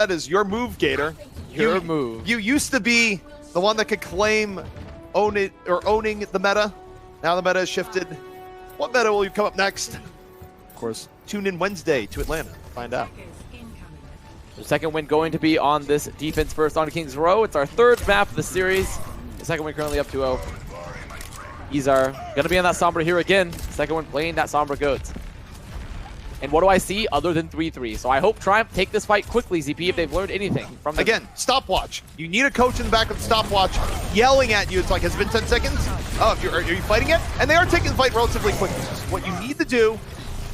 That is your move, Gator. Your move. You used to be the one that could claim owning the meta. Now the meta has shifted. What meta will you come up next? Of course, tune in Wednesday to Atlanta to find out. The second win going to be on this defense first on Kings Row. It's our third map of the series. The second win currently up 2-0. Izar going to be on that Sombra here again. Second one playing that Sombra Goat. And what do I see other than 3-3? So I hope Triumph take this fight quickly, ZP, if they've learned anything from them. Again, stopwatch. You need a coach in the back of the stopwatch yelling at you. It's like, has it been 10 seconds? Oh, are you fighting it? And they are taking the fight relatively quickly. What you need to do,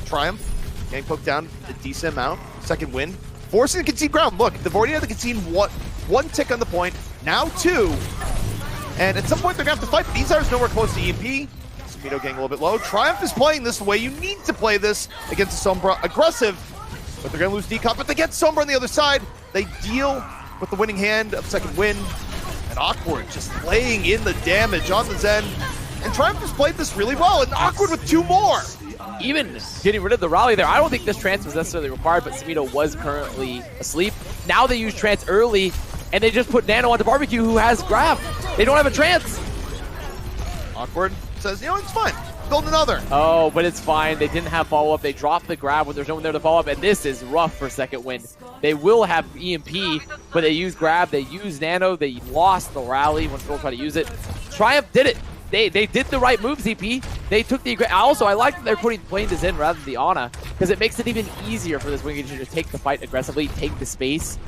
Triumph, getting poked down a decent amount. Second win. Forcing the concede ground. Look, they've already had the concede one tick on the point. Now 2. And at some point, they're going to have to fight. But Izar is nowhere close to EMP. Samito getting a little bit low. Triumph is playing this the way you need to play this against the Sombra. Aggressive, but they're going to lose decon. But they get Sombra on the other side. They deal with the winning hand of second win. And Awkward just laying in the damage on the Zen. And Triumph has played this really well. And Awkward with 2 more. Even getting rid of the rally there, I don't think this trance was necessarily required, but Samito was currently asleep. Now they use trance early, and they just put Nano onto Barbecue, who has grab. They don't have a trance. Awkward says, you know, it's fine. Build another. Oh, but it's fine. They didn't have follow-up. They dropped the grab when there's no one there to follow up, and this is rough for second win. They will have EMP, but they use grab. They use Nano. They lost the rally when people try to use it. Triumph did it. They did the right move, ZP. They took the also, I like that they're playing this in rather than the Ana, because it makes it even easier for this wing agent to take the fight aggressively, take the space.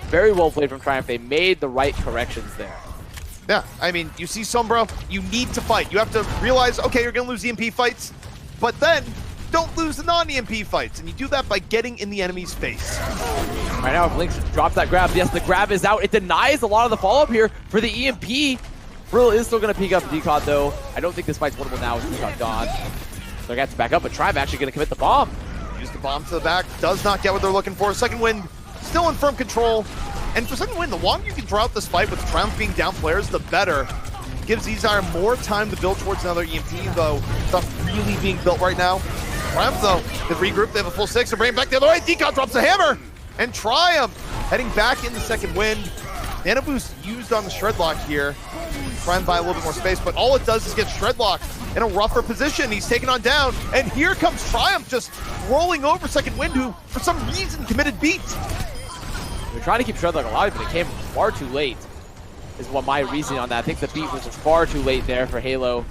Very well played from Triumph. They made the right corrections there. Yeah, I mean, you see Sombra, you need to fight. You have to realize, okay, you're going to lose EMP fights, but then don't lose the non-EMP fights. And you do that by getting in the enemy's face. Right now, if Lynx drops that grab, yes, the grab is out. It denies a lot of the follow-up here for the EMP. Frill is still going to peek up Decod, though. I don't think this fight's winnable now with Decod gone. So they're going to have to back up, but Tribe actually going to commit the bomb. Use the bomb to the back. Does not get what they're looking for. Second win, still in firm control. And for second win, the longer you can draw out this fight with Triumph being down players, the better. Gives Izar more time to build towards another EMP, though. Stuff really being built right now. Triumph, though, they've regrouped. They have a full 6. They're bringing back the other way. Decod drops the hammer. And Triumph heading back in the second win. Nano boost used on the Shredlock here. Try and buy a little bit more space, but all it does is get Shredlock in a rougher position. He's taken on down, and here comes Triumph just rolling over second win, who for some reason committed beat. They're trying to keep Shredlock alive, but it came far too late, is what my reasoning on that. I think the beat was just far too late there for Halo.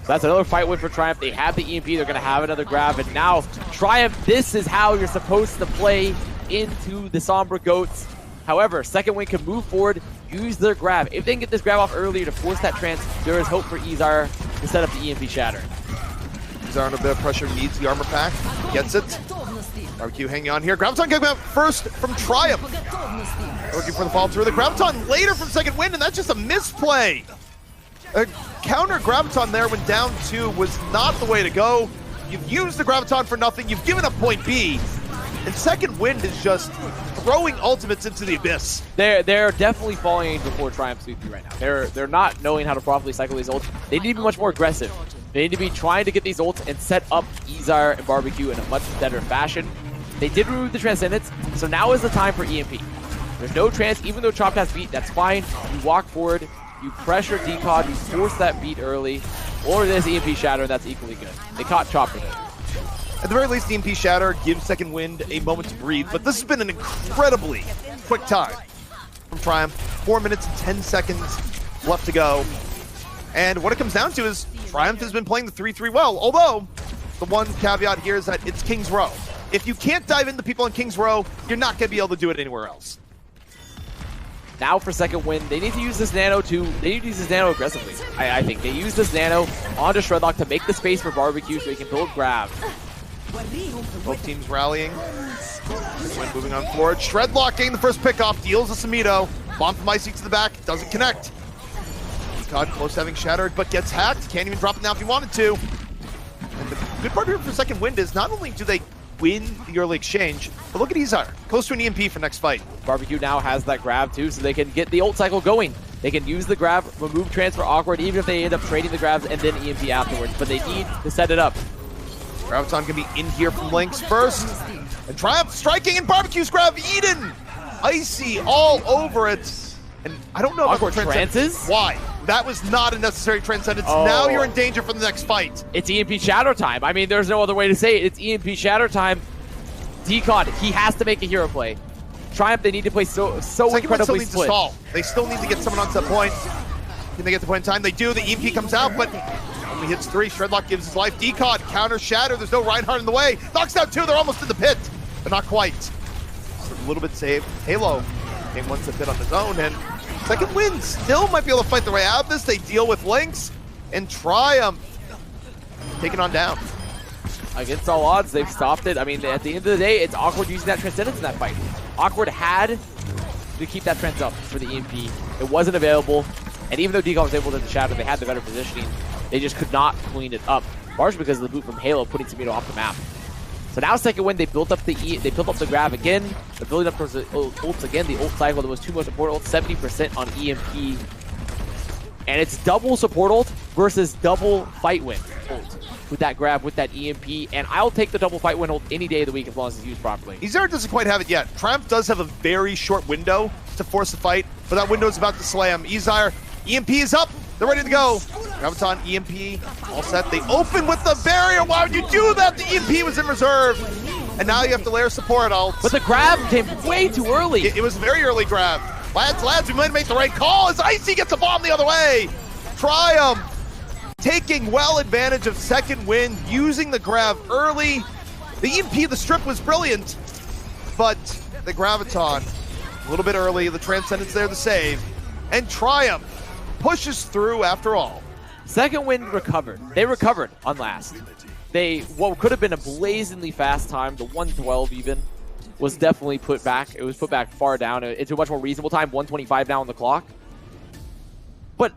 So that's another fight win for Triumph. They have the EMP, they're going to have another grab, and now Triumph, this is how you're supposed to play into the Sombra Goats. However, second win can move forward, use their grab. If they can get this grab off earlier to force that trance, there is hope for Izar to set up the EMP Shatter. Izar under a bit of pressure, needs the armor pack, gets it. Barbecue hanging on here. Graviton coming out first from Triumph. Looking for the follow through. The Graviton later from second win, and that's just a misplay. A counter Graviton there when down 2 was not the way to go. You've used the Graviton for nothing. You've given up point B. And second wind is just throwing ultimates into the abyss. They're definitely falling before Triumph's 3-3 right now. They're not knowing how to properly cycle these ults. They need to be much more aggressive. They need to be trying to get these ults and set up Izar and Barbecue in a much better fashion. They did remove the Transcendence, so now is the time for EMP. There's no trance, even though Chop has beat, that's fine. You walk forward, you pressure Decod, you force that beat early, or there's EMP Shatter, that's equally good. They caught Chopper there. At the very least, the EMP Shatter gives second wind a moment to breathe, but this has been an incredibly quick time from Triumph. 4 minutes and 10 seconds left to go. And what it comes down to is Triumph has been playing the 3-3 well, although the one caveat here is that it's Kings Row. If you can't dive into people in Kings Row, you're not going to be able to do it anywhere else. Now for second win, they need to use this Nano aggressively. I think they use this Nano onto Shredlock to make the space for Barbecue so he can build grab. Both teams rallying. Win moving on forward. Shredlock getting the first pickoff, deals a Samito. Bomb from Icy to the back, doesn't connect. God, close to having shattered, but gets hacked. Can't even drop it now if he wanted to. And the good part here for second wind is not only do they win the early exchange, but look at Izar, close to an EMP for next fight. Barbecue now has that grab too, so they can get the ult cycle going. They can use the grab, remove transfer awkward, even if they end up trading the grabs and then EMP afterwards, but they need to set it up. Graviton can be in here from Lynx first. And Triumph striking and barbecues grab Eden. Icy all over it. And I don't know about Awkward the trances? Why? That was not a necessary transcendence. Oh. Now you're in danger for the next fight. It's EMP shatter time. I mean, there's no other way to say it. It's EMP shatter time. Decod, he has to make a hero play. Triumph, they need to play so incredibly still split. needs to stall. They still need to get someone onto the point. Can they get the point in time? They do. The EMP comes out, but only hits 3. Shredlock gives his life. Decod counter shatter. There's no Reinhardt in the way. Knocks down 2. They're almost in the pit, but not quite. Just a little bit saved. Halo came once a bit on his own, and second win still might be able to fight their way out of this. They deal with Lynx, and Triumph taking on down. Against all odds, they've stopped it. I mean, at the end of the day, it's Awkward using that Transcendence in that fight. Awkward had to keep that Trance up for the EMP. It wasn't available, and even though Decod was able to shatter, they had the better positioning. They just could not clean it up, largely because of the boot from Halo putting Tomato off the map. So now second win, they built up the grab again. They're building up towards the ults again. The ult cycle, the two most important ults, 70% on EMP. And it's double support ult versus double fight win ult with that grab, with that EMP. And I'll take the double fight win ult any day of the week as long as it's used properly. Izar doesn't quite have it yet. Triumph does have a very short window to force a fight, but that window is about to slam. Izar, EMP is up. They're ready to go. Graviton, EMP, all set. They open with the barrier. Why would you do that? The EMP was in reserve. And now you have to layer support ults. But the grab came way too early. It was a very early grab. Lads, we might make the right call as Icy gets a bomb the other way. Triumph taking well advantage of second win, using the grab early. The EMP, the strip was brilliant, but the Graviton, a little bit early. The Transcendence there to save. And Triumph pushes through after all. Second win recovered. They recovered on last. What could have been a blazingly fast time, the 112 even, was definitely put back. It was put back far down into a much more reasonable time, 125 now on the clock. But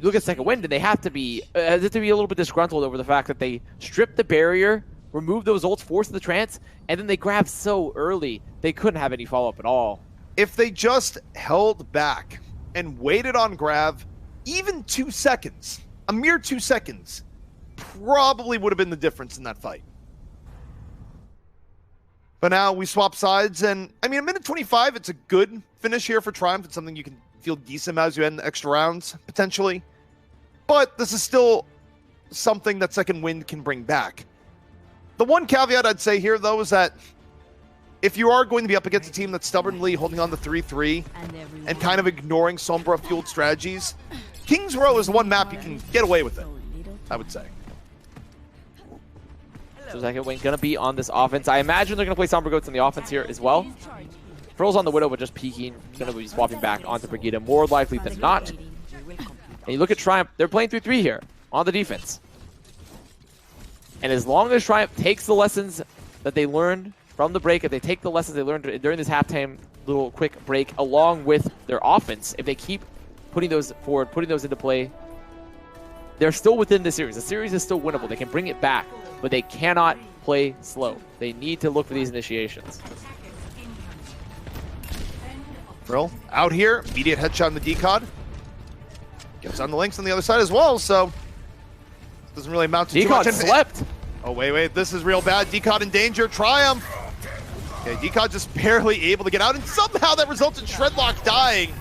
look at second win, and they have to be a little bit disgruntled over the fact that they stripped the barrier, removed those ults, forced the trance, and then they grabbed so early, they couldn't have any follow-up at all. If they just held back and waited on grab, even 2 seconds, a mere 2 seconds, probably would have been the difference in that fight. But now we swap sides, and I mean, a minute 25, it's a good finish here for Triumph. It's something you can feel decent as you end the extra rounds, potentially. But this is still something that second win can bring back. The one caveat I'd say here, though, is that if you are going to be up against a team that's stubbornly holding on to 3-3 and kind of ignoring Sombra-fueled strategies, King's Row is the one map you can get away with it, I would say. So second win going to be on this offense. I imagine they're going to play Sombra Goats on the offense here as well. Frill's on the Widow, but just peeking. Going to be swapping back onto Brigida more likely than not. And you look at Triumph, they're playing 3-3 here on the defense. And as long as Triumph takes the lessons that they learned from the break, if they take the lessons they learned during this halftime little quick break along with their offense, if they keep putting those forward, putting those into play, they're still within the series. The series is still winnable. They can bring it back, but they cannot play slow. They need to look for these initiations. Frill out here, immediate headshot on the Decod. Gets on the Lynx on the other side as well, so doesn't really amount to too much. Decod slept. Oh, wait, this is real bad. Decod in danger, Triumph. Okay, Decod just barely able to get out, and somehow that results in Shredlock dying.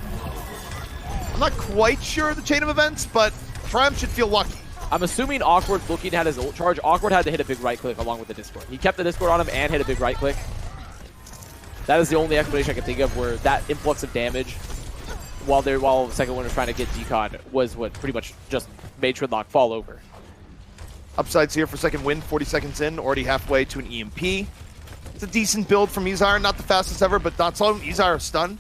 I'm not quite sure of the chain of events, but Triumph should feel lucky. I'm assuming Awkward looking at his ult charge. Awkward had to hit a big right click along with the Discord. He kept the Discord on him and hit a big right click. That is the only explanation I can think of where that influx of damage while second one was trying to get Decod was what pretty much just made Shredlock fall over. Upsides here for second win, 40 seconds in, already halfway to an EMP. It's a decent build from Izar, not the fastest ever, but not so. Izar stunned.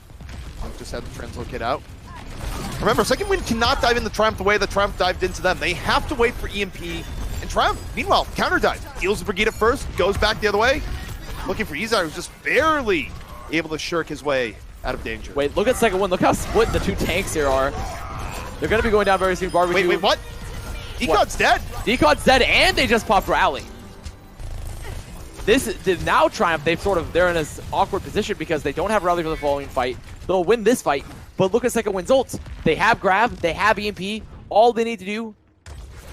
Just had the translocate out. Remember, second win cannot dive into Triumph the way that Triumph dived into them. They have to wait for EMP, and Triumph, meanwhile, counter dive. Deals the Brigida first, goes back the other way. Looking for Izar, who's just barely able to shirk his way out of danger. Wait, look at second one. Look how split the two tanks here are. They're going to be going down very soon. Barbecue. Wait, what? Decod's dead. Decod's dead, and they just popped Rally. Now Triumph, they're in this awkward position because they don't have Rally for the following fight. They'll win this fight, but look at second win's ults. They have grab, they have EMP. All they need to do,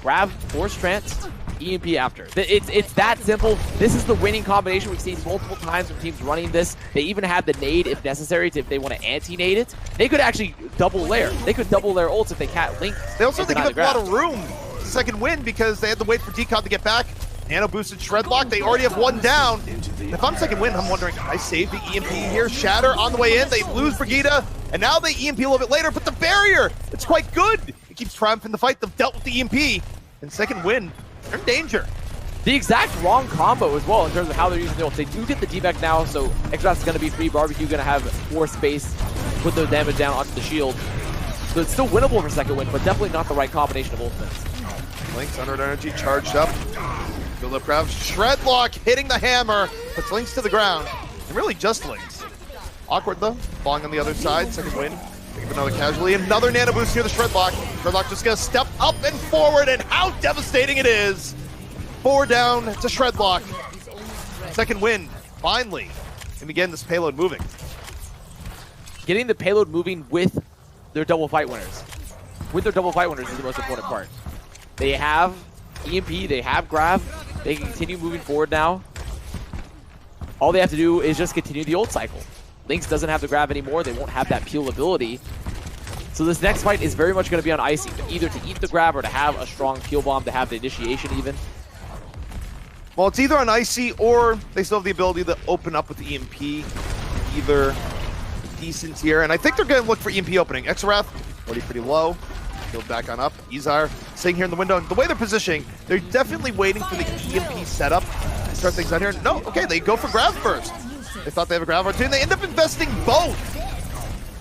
grab, force trance, EMP after. It's that simple. This is the winning combination. We've seen multiple times when teams running this. They even have the nade if necessary if they want to anti-nade it. They could actually double layer. They could double layer ults if they can't link. They also have to give up a lot of room to second win because they had to wait for Decod to get back. Nano boosted Shredlock. They already have one down. If I'm second win, I'm wondering, I save the EMP here. Shatter on the way in. They lose Brigida, and now they EMP a little bit later, but the barrier, it's quite good. It keeps Triumph in the fight. They've dealt with the EMP. And second win, they're in danger. The exact wrong combo as well in terms of how they're using the ult. They do get the D-back now, so Extract is going to be free. Barbecue going to have more space, put the damage down onto the shield. So it's still winnable for second win, but definitely not the right combination of ultimates. Lynx, 100 energy, charged up. Build up grab. Shredlock hitting the hammer, puts Lynx to the ground. And really just Lynx. Awkward though, falling on the other side, second win. Pick up another casualty, another nano boost here to Shredlock. Shredlock just gonna step up and forward, and how devastating it is. 4 down to Shredlock. Second win, finally. And again, this payload moving. Getting the payload moving with their double fight winners. With their double fight winners is the most important part. They have EMP, they have grab, they can continue moving forward now. All they have to do is just continue the ult cycle. Lynx doesn't have the grab anymore, they won't have that peel ability. So this next fight is very much going to be on Icy, either to eat the grab or to have a strong peel bomb, to have the initiation even. Well, it's either on Icy or they still have the ability to open up with the EMP. Either decent here, and I think they're going to look for EMP opening. Exarath, already pretty low. Build back on up. Izar sitting here in the window. And the way they're positioning, they're definitely waiting for the EMP setup to start things out here. No, okay, they go for grab first. They thought they have a grab opportunity. They end up investing both.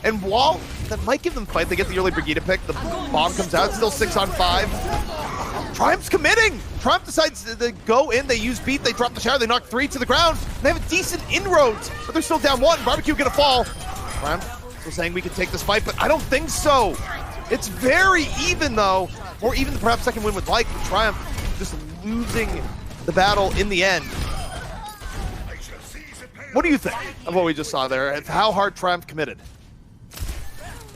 And while that might give them fight, they get the early Brigida pick. The bomb comes out, still 6 on 5. Triumph's committing. Triumph decides to go in. They use beat. They drop the shower. They knock 3 to the ground. They have a decent inroads, but they're still down 1. Barbecue gonna fall. Triumph still saying we can take this fight, but I don't think so. It's very even though, or even perhaps second win would like. Triumph just losing the battle in the end. What do you think of what we just saw there and how hard Triumph committed?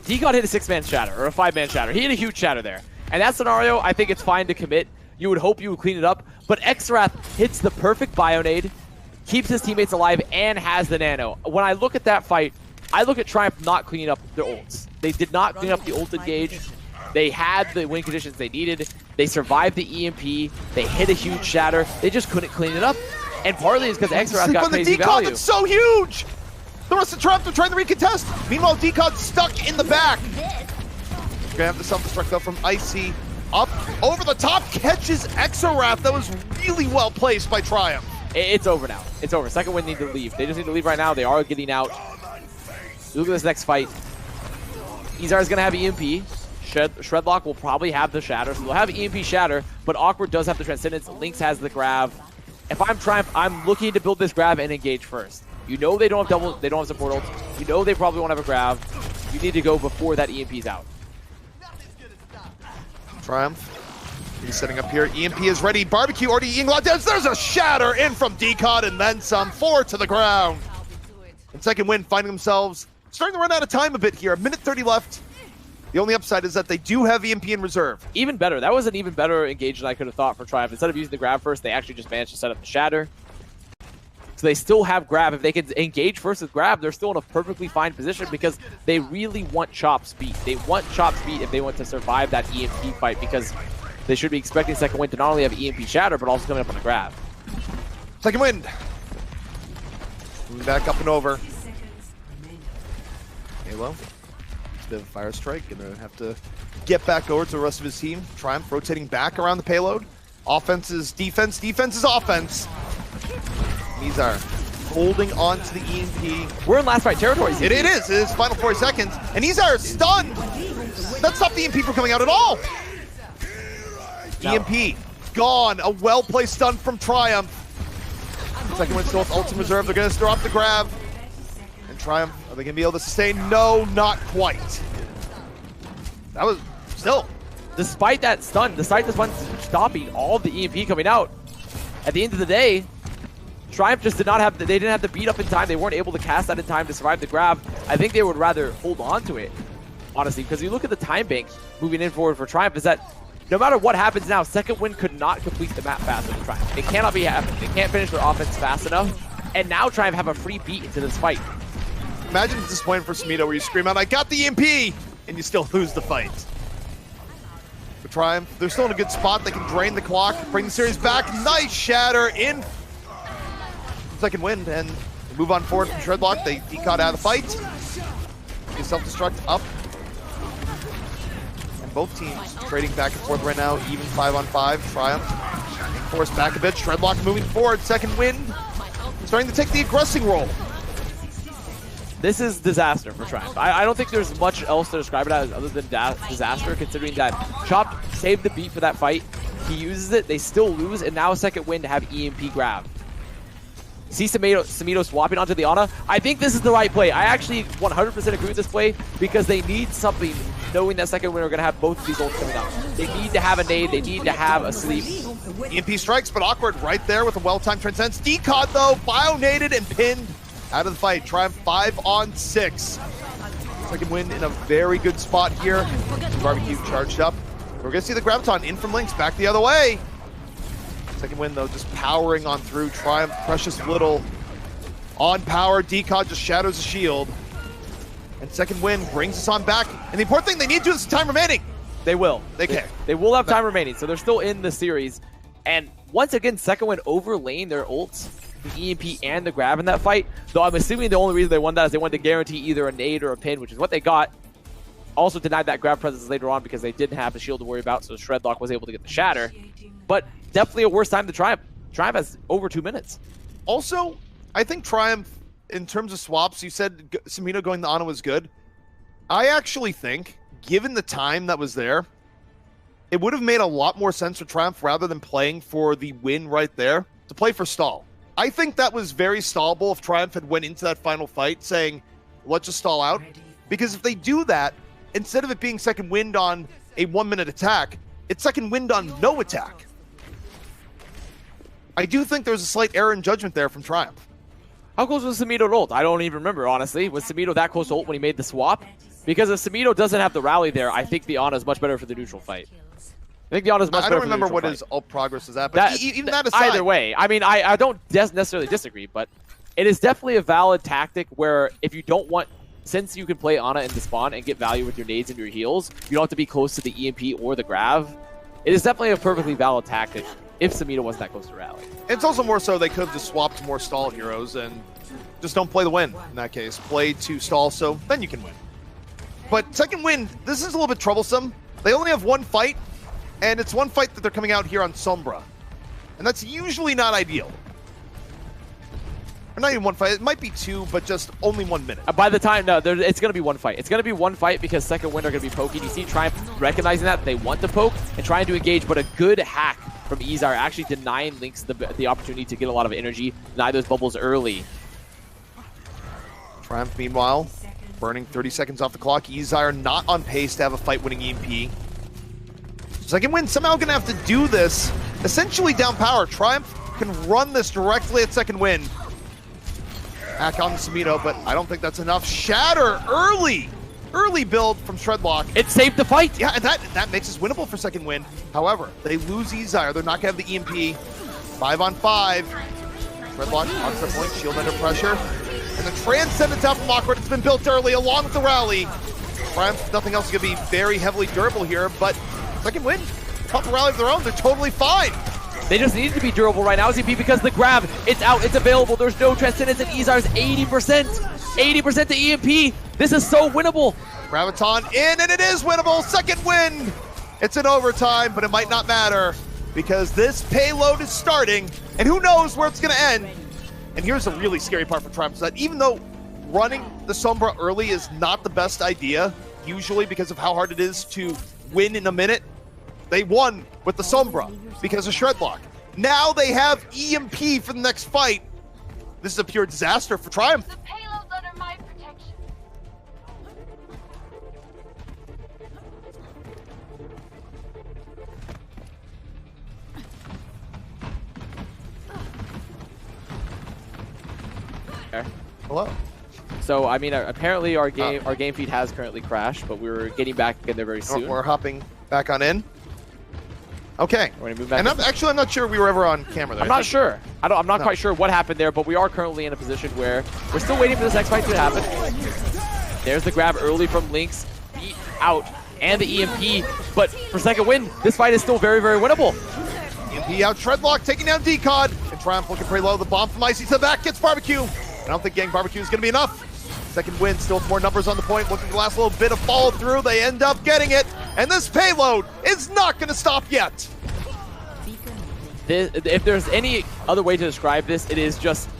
Decod hit a 6-man shatter, or a 5-man shatter. He hit a huge shatter there. And that scenario, I think it's fine to commit. You would hope you would clean it up. But Exarath hits the perfect Bionade, keeps his teammates alive, and has the nano. When I look at that fight, I look at Triumph not cleaning up their ults. They did not clean up the ult engage. They had the win conditions they needed. They survived the EMP. They hit a huge shatter. They just couldn't clean it up. And partly is because Exarath got crazy value. It's so huge! The rest of Triumph, they're trying to recontest. Meanwhile, Decod's stuck in the back. We're gonna have the self-destruct though from Icy. Up, over the top, catches Exarath. That was really well placed by Triumph. It's over now. It's over. Second win need to leave. They just need to leave right now. They are getting out. Look at this next fight. Izar is gonna have EMP. Shredlock will probably have the shatter, so they'll have EMP shatter, but Awkward does have the Transcendence. Lynx has the grab. If I'm Triumph, I'm looking to build this grab and engage first. You know they don't have support ults. You know they probably won't have a grab. You need to go before that EMP's out. Triumph, he's setting up here. EMP is ready. Barbecue already eating a lot of damage. There's a shatter in from Decod and then some. 4 to the ground. And second win, finding themselves starting to run out of time a bit here. 1:30 left. The only upside is that they do have EMP in reserve. Even better. That was an even better engage than I could have thought for Triumph. Instead of using the grab first, they actually just managed to set up the shatter. So they still have grab. If they can engage first with grab, they're still in a perfectly fine position because they really want chop speed. They want chop speed if they want to survive that EMP fight because they should be expecting second win to not only have EMP shatter, but also coming up on the grab. Second win. Moving back up and over. Halo. It's a bit of a fire strike. Gonna have to get back over to the rest of his team. Triumph rotating back around the payload. Offense is defense. Defense is offense. Izar holding on to the EMP. We're in last fight territory. It is. It is final 40 seconds. And Izar is stunned. That stopped the EMP from coming out at all. No. EMP gone. A well-placed stun from Triumph. Second win still with ultimate reserve. They're going to drop the grab. And Triumph, are they going to be able to sustain? No, not quite. That was still. Despite that stun, despite this one stopping all the EMP coming out, at the end of the day, Triumph just did not have, they didn't have the beat up in time. They weren't able to cast that in time to survive the grab. I think they would rather hold on to it, honestly, because you look at the time bank moving in forward for Triumph is that no matter what happens now, Second Wind could not complete the map fast enough to Triumph. It cannot be happening. They can't finish their offense fast enough. And now Triumph have a free beat into this fight. Imagine the disappointment for Samito where you scream out, I got the EMP! And you still lose the fight. For Triumph, they're still in a good spot. They can drain the clock, bring the series back. Nice shatter in Second Wind, and move on forward from Shredlock. They decaught out of the fight. Self-destruct up. And both teams trading back and forth right now, even 5-on-5. Triumph forced back a bit. Shredlock moving forward. Second Wind starting to take the aggressing role. This is disaster for Triumph. I don't think there's much else to describe it as other than disaster, considering that Chop saved the beat for that fight. He uses it, they still lose, and now Second Wind to have EMP grab. See Samito swapping onto the Ana. I think this is the right play. I actually 100% agree with this play because they need something, knowing that Second Wind are going to have both of these ults coming out. They need to have a nade, they need to have a sleep. EMP strikes, but awkward right there with a well-timed Transcends. Decaught though, bio-naded and pinned out of the fight. Triumph 5-on-6. Second Wind in a very good spot here. Barbecue charged up. We're going to see the Graviton in from Lynx, back the other way. Second Wind, though, just powering on through. Triumph, precious little on power. Decod just shadows the shield. And Second Wind brings us on back. And the important thing, they need to do this time remaining. They will. They can. They will have time remaining, so they're still in the series. And once again, Second Wind overlaying their ults, the EMP and the grab in that fight. Though I'm assuming the only reason they won that is they wanted to guarantee either a nade or a pin, which is what they got. Also denied that grab presence later on because they didn't have the shield to worry about, so Shredlock was able to get the shatter. But definitely a worse time to Triumph. Triumph has over 2 minutes. Also, I think Triumph, in terms of swaps, you said Samito going to Ana was good. I actually think, given the time that was there, it would have made a lot more sense for Triumph, rather than playing for the win right there, to play for stall. I think that was very stallable if Triumph had went into that final fight saying, let's just stall out. Because if they do that, instead of it being Second Wind on a 1-minute attack, it's Second Wind on no attack. I do think there's a slight error in judgment there from Triumph. How close was Samito to ult? I don't even remember, honestly. Was Samito that close to ult when he made the swap? Because if Samito doesn't have the rally there, I think the Ana is much better for the neutral fight. I think the Ana is much better for the neutral fight. I don't remember what his ult progress is at, but even that aside. Either way, I mean, I don't necessarily disagree, but it is definitely a valid tactic where if you don't want, since you can play Ana in the spawn and get value with your nades and your heals, you don't have to be close to the EMP or the grav. It is definitely a perfectly valid tactic if Samito wasn't that close to rally. It's also more so they could have just swapped more stall heroes and just don't play the win in that case. Play to stall, so then you can win. But Second Wind, this is a little bit troublesome. They only have one fight, and it's one fight that they're coming out here on Sombra. And that's usually not ideal. Or not even one fight, it might be two, but just only 1 minute. By the time, no, it's going to be one fight. It's going to be one fight because Second Wind are going to be poking. You see Triumph recognizing that they want to poke and trying to engage, but a good hack from Izar actually denying Lynx the opportunity to get a lot of energy, deny those bubbles early. Triumph, meanwhile, burning 30 seconds off the clock. Izar not on pace to have a fight-winning EMP. Second Wind somehow going to have to do this, essentially down power. Triumph can run this directly at Second Wind. Hack on the Samito, but I don't think that's enough. Shatter early build from Shredlock. It saved the fight. Yeah, and that makes us winnable for Second Wind. However, they lose Izar. They're not going to have the EMP. 5-on-5. Shredlock on the point, shield under pressure. And the Transcendent top from Awkward. It's been built early along with the rally. Triumph, nothing else is going to be very heavily durable here, but Second Wind, top rally of their own, they're totally fine. They just need to be durable right now, ZP, because the grab, it's out, it's available. There's no Transcendence, and Izar's 80%. 80% to EMP. This is so winnable. Graviton in, and it is winnable. Second Wind. It's in overtime, but it might not matter because this payload is starting, and who knows where it's going to end. And here's the really scary part for Triumph, is that even though running the Sombra early is not the best idea, usually because of how hard it is to win in a minute, they won with the Sombra because of Shredlock. Now they have EMP for the next fight. This is a pure disaster for Triumph. The payload's under my protection. Okay. Hello. So, I mean, apparently our game feed has currently crashed, but we're getting back in there very soon. We're hopping back on in. Okay. We're gonna move back. And I'm not sure we were ever on camera there. I'm not sure. I'm not quite sure what happened there, but we are currently in a position where we're still waiting for this next fight to happen. There's the grab early from Lynx, beat out, and the EMP. But for second win, this fight is still very, very winnable. EMP out, Shredlock taking down D-Cod, and Triumph looking pretty low. The bomb from Icy to the back gets Barbecue. I don't think Gang Barbecue is going to be enough. Second win, still more numbers on the point, looking for the last little bit of follow through. They end up getting it, and this payload is not going to stop yet. If there's any other way to describe this, it is just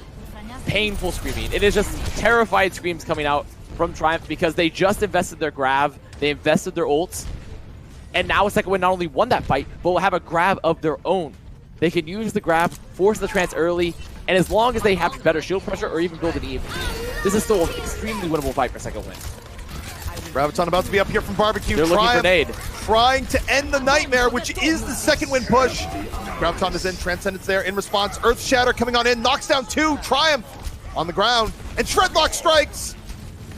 painful screaming. It is just terrified screams coming out from Triumph because they just invested their grab, they invested their ults, and now second win not only won that fight, but will have a grab of their own. They can use the grab, force the trance early, and as long as they have better shield pressure or even build an EMP, this is still an extremely winnable fight for second win. Graviton about to be up here from Barbecue. They're looking for nade. Trying to end the nightmare, which is the second win push. Graviton is in, Transcendence there in response. Earth Shatter coming on in, knocks down 2, Triumph on the ground, and Shredlock strikes.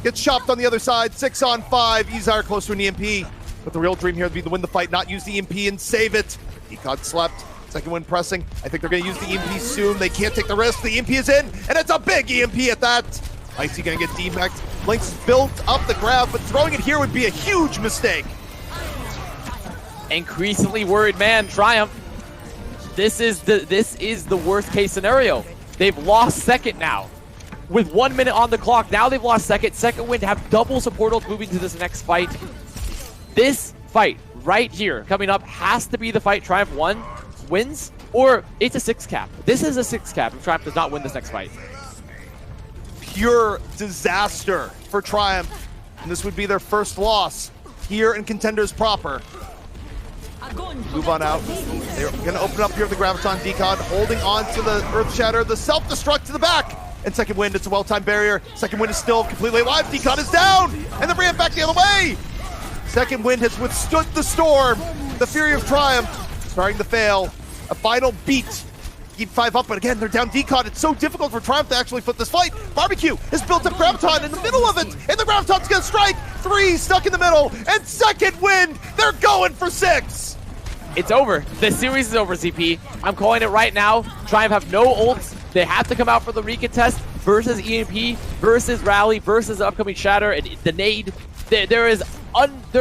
Gets chopped on the other side, 6 on 5. Izar close to an EMP. But the real dream here would be to win the fight, not use the EMP and save it. Decod slept. Second win pressing. I think they're going to use the EMP soon. They can't take the risk. The EMP is in, and it's a big EMP at that. Icy going to get demeched. Lynx built up the grab, but throwing it here would be a huge mistake. Increasingly worried man, Triumph. This is the worst case scenario. They've lost second now. With 1 minute on the clock, now they've lost second. Second win to have double support ults moving to this next fight. This fight right here coming up has to be the fight Triumph wins, or it's a 6 cap. This is a 6 cap if Triumph does not win this next fight. Pure disaster for Triumph, and this would be their first loss here in Contenders proper. Move on out. They're going to open up here with the Graviton. Decod holding on to the Earth Shatter, the self-destruct to the back. And second wind, it's a well-timed barrier. Second wind is still completely alive. Decod is down, and the ramp back the other way. Second wind has withstood the storm. The Fury of Triumph starting to fail. A final beat. Keep 5 up, but again, they're down Decod. It's so difficult for Triumph to actually flip this fight. Barbecue has built up Graviton in the middle of it, and the Graviton's gonna strike. 3 stuck in the middle, and second wind, they're going for 6. It's over. The series is over, ZP. I'm calling it right now. Triumph have no ults. They have to come out for the recontest versus EMP, versus Rally, versus the upcoming Shatter, and the nade. There's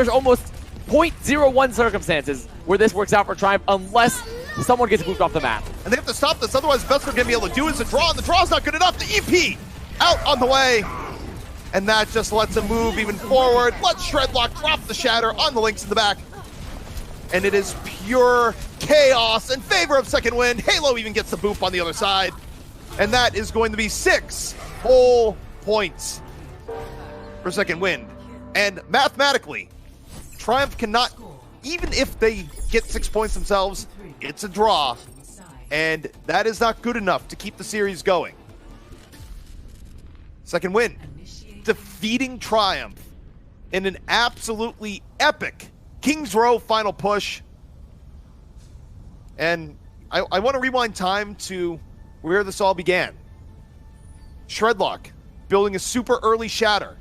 almost 0.01 circumstances where this works out for Triumph unless someone gets moved off the map. And they have to stop this, otherwise the best they're going to be able to do is a draw, and the draw's not good enough. The EP out on the way, and that just lets them move even forward. Let's Shredlock drop the Shatter on the Lynx in the back. And it is pure chaos in favor of second wind. Halo even gets the boop on the other side. And that is going to be 6 whole points for second wind. And mathematically, Triumph cannot, even if they get 6 points themselves, it's a draw. And that is not good enough to keep the series going. Second wind, defeating Triumph in an absolutely epic Kings Row final push. And I want to rewind time to where this all began. Shredlock building a super early Shatter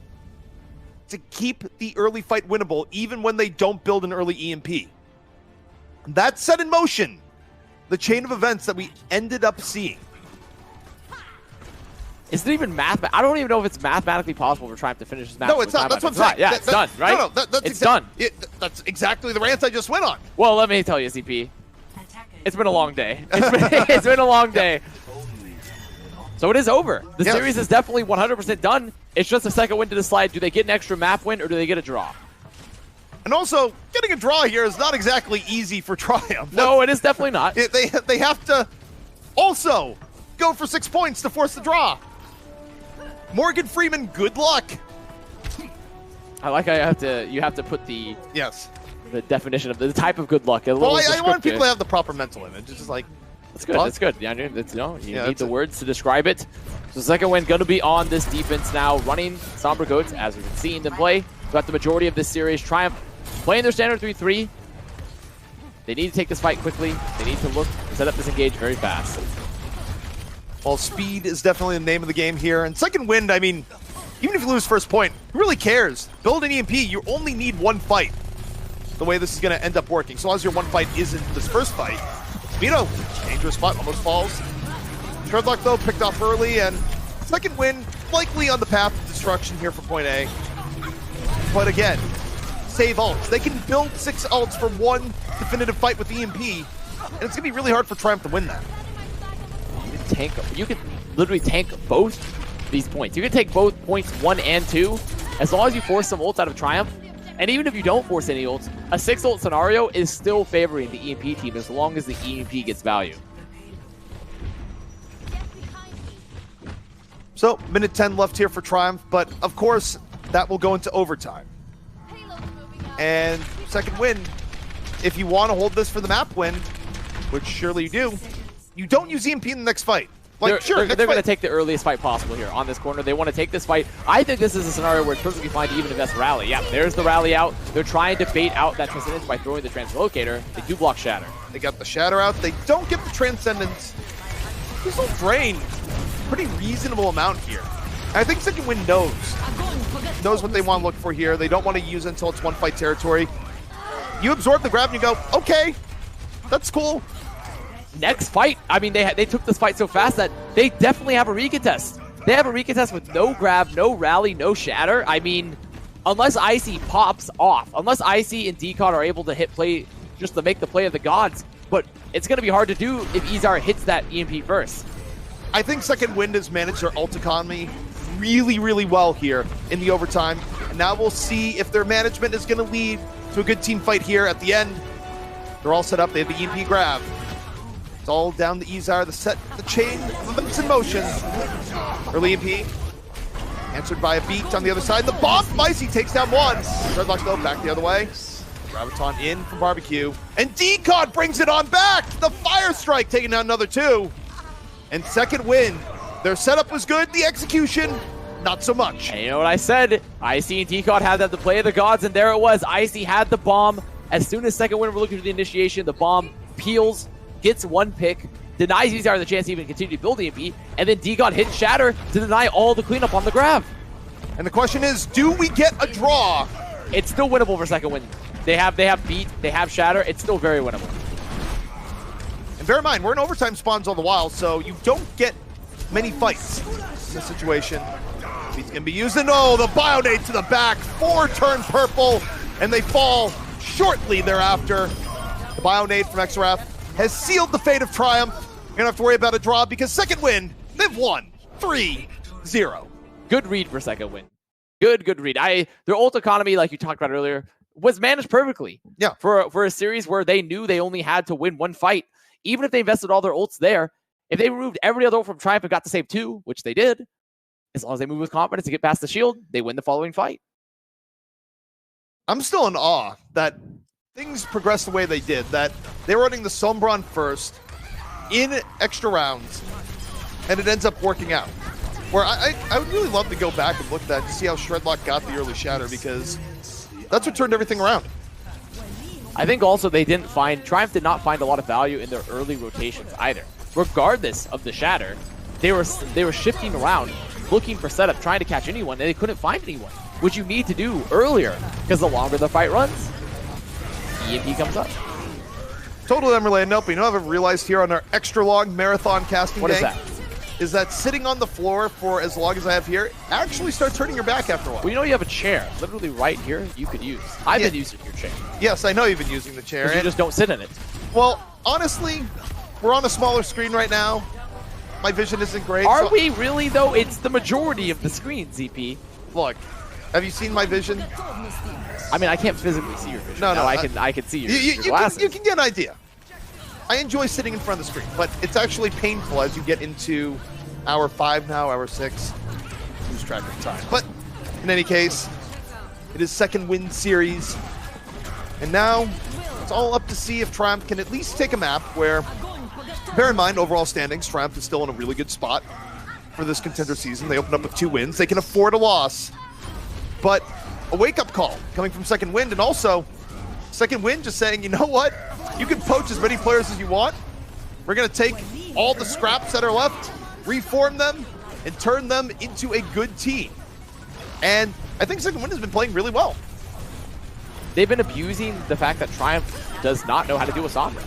to keep the early fight winnable even when they don't build an early EMP. That set in motion the chain of events that we ended up seeing. Is it even math? I don't even know if it's mathematically possible for Triumph to finish this match. No, it's not. That's what I'm saying. Yeah, it's done, right? No, it's done. That's exactly the rant I just went on. Well, let me tell you, CP. It's been a long day. It's been a long day. So it is over. The series is definitely 100% done. It's just a second win to decide, do they get an extra map win or do they get a draw? And also, getting a draw here is not exactly easy for Triumph. No, it is definitely not. They have to also go for 6 points to force the draw. Morgan Freeman, good luck. I like how you have to put the definition of the type of good luck. Well, I want people to have the proper mental image. It's just like, that's good. That's good. Yeah, you need the words to describe it. So second win going to be on this defense now, running Somber Goats as we've been seeing them play throughout the majority of this series. Triumph playing their standard 3-3. They need to take this fight quickly. They need to look and set up this engage very fast. Well, speed is definitely the name of the game here. And second wind, I mean, even if you lose first point, who really cares? Build an EMP, you only need 1 fight. the way this is going to end up working. So long as your one fight isn't this first fight. Vito, dangerous spot, almost falls. Shredlock, though, picked off early, and second win likely on the path of destruction here for point A. But again, save ults. They can build 6 ults for one definitive fight with EMP, and it's going to be really hard for Triumph to win that. You can literally tank both these points. You can take both points 1 and 2 as long as you force some ults out of Triumph. And even if you don't force any ults, a 6 ult scenario is still favoring the EMP team as long as the EMP gets value. So, minute 10 left here for Triumph, but of course, that will go into overtime. And second win, if you want to hold this for the map win, which surely you do, you don't use EMP in the next fight. Like, they're going to take the earliest fight possible here on this corner. They want to take this fight. I think this is a scenario where it's perfectly fine to even invest rally. Yeah, there's the rally out. They're trying to bait out that Transcendence by throwing the Translocator. They do block Shatter. They got the Shatter out. They don't get the Transcendence. This will drain pretty reasonable amount here. And I think second win knows what they want to look for here. They don't want to use it until it's one fight territory. You absorb the grab and you go, okay, that's cool. Next fight, I mean, they took this fight so fast that they definitely have a recontest. They have a recontest with no grab, no rally, no shatter. I mean, unless Icy pops off, unless Icy and Decod are able to hit play just to make the play of the gods, but it's going to be hard to do if Izar hits that EMP first. I think Second Wind has managed their ult economy really, really well here in the overtime. And now we'll see if their management is going to lead to a good team fight here at the end. They're all set up. They have the EMP grab. It's all down to Izar, the chain of events in motion. Early EMP. Answered by a beat on the other side. The bomb from Icy takes down one. Redlock though back the other way. Graviton in from Barbecue. And Decod brings it on back. The Fire Strike taking down another two. And Second Wind. Their setup was good. The execution, not so much. And you know what I said? Icy and Decod had the play of the gods, and there it was. Icy had the bomb. As soon as Second Wind were looking for the initiation, the bomb peels, gets one pick, denies Izar the chance to even continue to build EMP, and then Decod hits Shatter to deny all the cleanup on the grab. And the question is, do we get a draw? It's still winnable for Second Wind. They have beat, they have Shatter. It's still very winnable. And bear in mind, we're in overtime spawns all the while, so you don't get many fights in this situation. He's gonna be using, oh, the Bionade to the back, 4 turn purple, and they fall shortly thereafter. The Bionade from Xerath has sealed the fate of Triumph. You don't have to worry about a draw because Second Wind, they've won 3-0. Good read for Second Wind. Good read. Their ult economy, like you talked about earlier, was managed perfectly. Yeah. For a series where they knew they only had to win one fight, even if they invested all their ults there, if they removed every other ult from Triumph and got to save 2, which they did, as long as they move with confidence to get past the shield, they win the following fight. I'm still in awe that things progressed the way they did, that they were running the Sombron first in extra rounds, and it ends up working out. Where I would really love to go back and look at that to see how Shredlock got the early Shatter, because that's what turned everything around. I think also Triumph did not find a lot of value in their early rotations either. Regardless of the Shatter, they were shifting around, looking for setup, trying to catch anyone, and they couldn't find anyone, which you need to do earlier, because the longer the fight runs, EMP comes up. Total Emerald, nope, you know what I've realized here on our extra long marathon casting What day? is that? Is that sitting on the floor for as long as I have here actually starts hurting your back after a while. Well, you know you have a chair literally right here you could use. I've been using your chair. Yes, I know you've been using the chair. You just don't sit in it. Well, honestly, we're on a smaller screen right now. My vision isn't great. Are we really, though? It's the majority of the screen, ZP. Look, have you seen my vision? I mean, I can't physically see your vision. No, I can see your glasses. You can get an idea. I enjoy sitting in front of the screen, but it's actually painful as you get into hour 5 now, hour 6. Lose track of time. But in any case, it is Second Wind series. And now it's all up to see if Triumph can at least take a map where, bear in mind, overall standings, Triumph is still in a really good spot for this contender season. They opened up with 2 wins. They can afford a loss. But a wake-up call coming from Second Wind, and also Second Wind just saying, you know what? You can poach as many players as you want. We're going to take all the scraps that are left, reform them, and turn them into a good team. And I think Second Wind has been playing really well. they've been abusing the fact that Triumph does not know how to deal with Sombra.